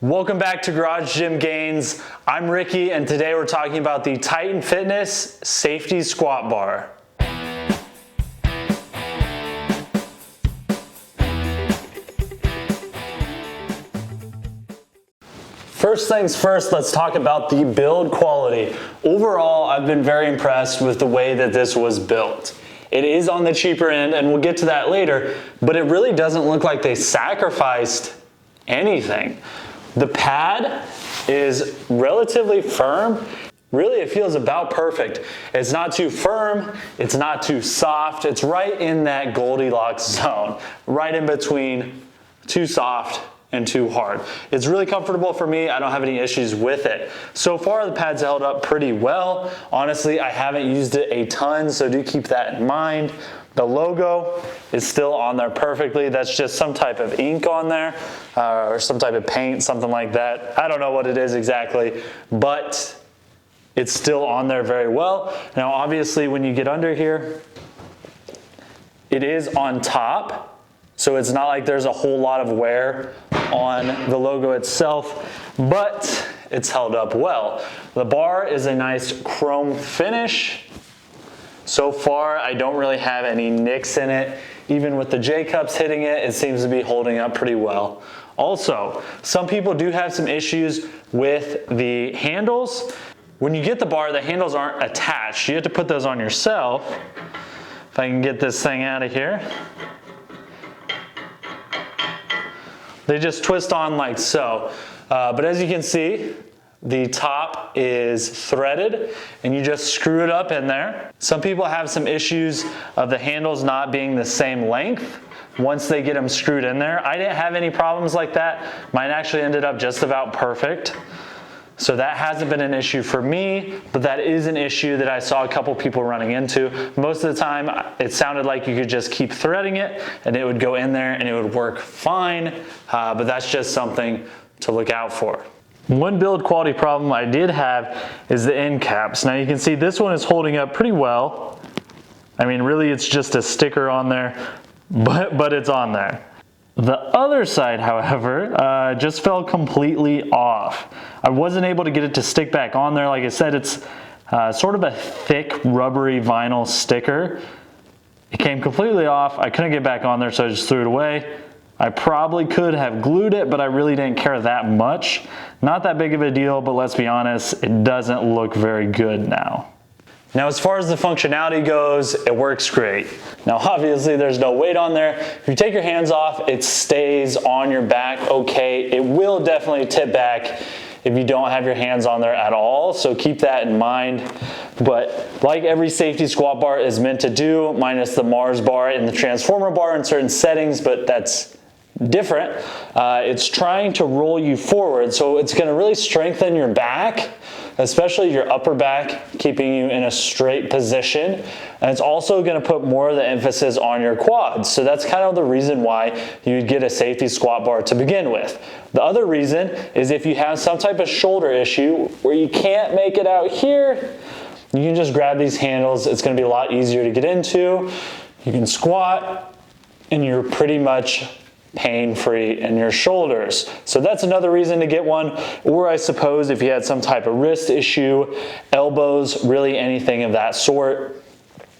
Welcome back to Garage Gym Gains. I'm Ricky, and today we're talking about the Titan Fitness Safety Squat Bar. First things first, let's talk about the build quality. Overall, I've been very impressed with the way that this was built. It is on the cheaper end, and we'll get to that later, but it really doesn't look like they sacrificed anything. The pad is relatively firm. Really, it feels about perfect. It's not too firm, it's not too soft. It's right in that Goldilocks zone, right in between too soft and too hard. It's really comfortable for me. I don't have any issues with it. So far, the pad's held up pretty well. Honestly, I haven't used it a ton, so do keep that in mind. The logo is still on there perfectly. That's just some type of ink on there or some type of paint, something like that. I don't know what it is exactly, but it's still on there very well. Now, obviously, when you get under here, it is on top. So it's not like there's a whole lot of wear on the logo itself, but it's held up well. The bar is a nice chrome finish. So far, I don't really have any nicks in it. Even with the J-cups hitting it, it seems to be holding up pretty well. Also, some people do have some issues with the handles. When you get the bar, the handles aren't attached. You have to put those on yourself. If I can get this thing out of here. They just twist on like so. But as you can see, the top is threaded and you just screw it up in there. Some people have some issues of the handles not being the same length once they get them screwed in there. I didn't have any problems like that. Mine actually ended up just about perfect. So that hasn't been an issue for me, but that is an issue that I saw a couple people running into. Most of the time, it sounded like you could just keep threading it and it would go in there and it would work fine, but that's just something to look out for. One build quality problem I did have is the end caps. Now you can see this one is holding up pretty well. I mean, really it's just a sticker on there, but it's on there. The other side, however, just fell completely off. I wasn't able to get it to stick back on there. Like I said, it's sort of a thick, rubbery vinyl sticker. It came completely off. I couldn't get back on there, so I just threw it away. I probably could have glued it, but I really didn't care that much. Not that big of a deal, but let's be honest, it doesn't look very good now. Now, as far as the functionality goes, it works great. Now, obviously, there's no weight on there. If you take your hands off, it stays on your back okay. It will definitely tip back if you don't have your hands on there at all, so keep that in mind. But like every safety squat bar is meant to do, minus the Mars bar and the Transformer bar in certain settings, but that's different. It's trying to roll you forward, so it's gonna really strengthen your back, especially your upper back, keeping you in a straight position. And it's also gonna put more of the emphasis on your quads. So that's kind of the reason why you would get a safety squat bar to begin with. The other reason is if you have some type of shoulder issue where you can't make it out here, you can just grab these handles. It's gonna be a lot easier to get into. You can squat and you're pretty much pain-free in your shoulders. So that's another reason to get one. Or I suppose if you had some type of wrist issue, elbows, really anything of that sort,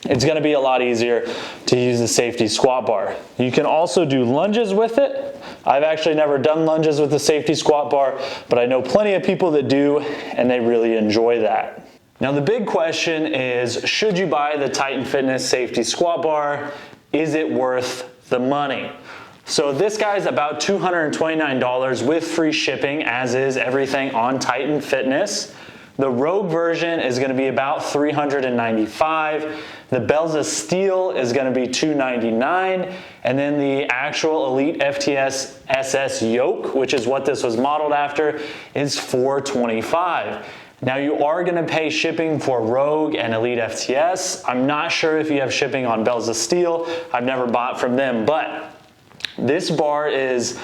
it's gonna be a lot easier to use the safety squat bar. You can also do lunges with it. I've actually never done lunges with the safety squat bar, but I know plenty of people that do, and they really enjoy that. Now the big question is, should you buy the Titan Fitness Safety Squat Bar? Is it worth the money? So this guy's about $229 with free shipping, as is everything on Titan Fitness. The Rogue version is gonna be about $395. The Bells of Steel is gonna be $299. And then the actual Elite FTS SS yoke, which is what this was modeled after, is $425. Now you are gonna pay shipping for Rogue and Elite FTS. I'm not sure if you have shipping on Bells of Steel. I've never bought from them, but this bar is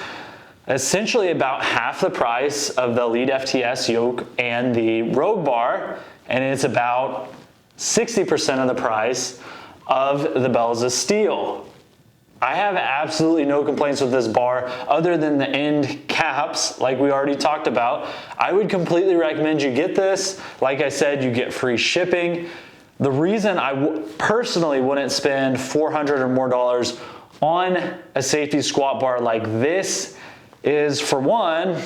essentially about half the price of the Elite FTS yoke and the Rogue bar, and it's about 60% of the price of the Bells of Steel. I have absolutely no complaints with this bar other than the end caps, like we already talked about. I would completely recommend you get this. Like I said, you get free shipping. The reason I personally wouldn't spend $400 or more on a safety squat bar like this is, for one,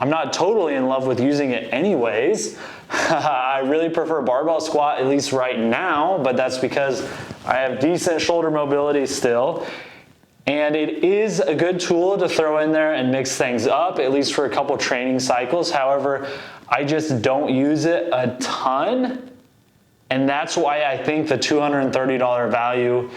I'm not totally in love with using it anyways. I really prefer barbell squat, at least right now, but that's because I have decent shoulder mobility still. And it is a good tool to throw in there and mix things up, at least for a couple training cycles. However, I just don't use it a ton. And that's why I think the $230 value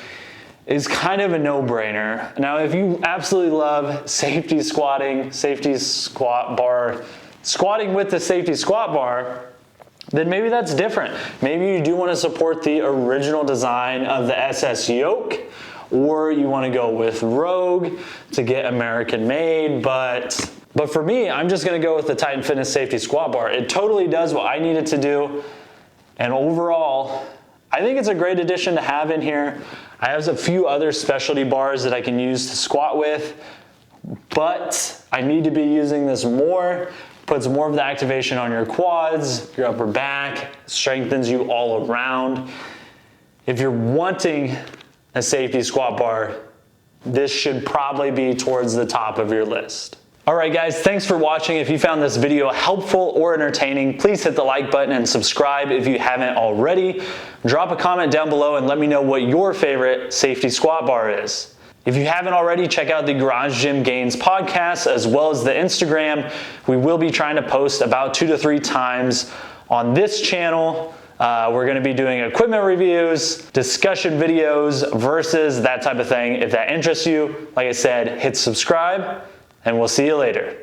is kind of a no-brainer. Now, if you absolutely love safety squatting, safety squat bar, squatting with the safety squat bar, then maybe that's different. Maybe you do want to support the original design of the SS yoke, or you want to go with Rogue to get American made, but for me, I'm just going to go with the Titan Fitness Safety Squat Bar. It totally does what I need it to do, and overall, I think it's a great addition to have in here. I have a few other specialty bars that I can use to squat with, but I need to be using this more. Puts more of the activation on your quads, your upper back, strengthens you all around. If you're wanting a safety squat bar, this should probably be towards the top of your list. All right, guys, thanks for watching. If you found this video helpful or entertaining, please hit the like button and subscribe if you haven't already. Drop a comment down below and let me know what your favorite safety squat bar is. If you haven't already, check out the Garage Gym Gains podcast as well as the Instagram. We will be trying to post about 2 to 3 times on this channel. We're going to be doing equipment reviews, discussion videos, versus that type of thing. If that interests you, like I said, hit subscribe, and we'll see you later.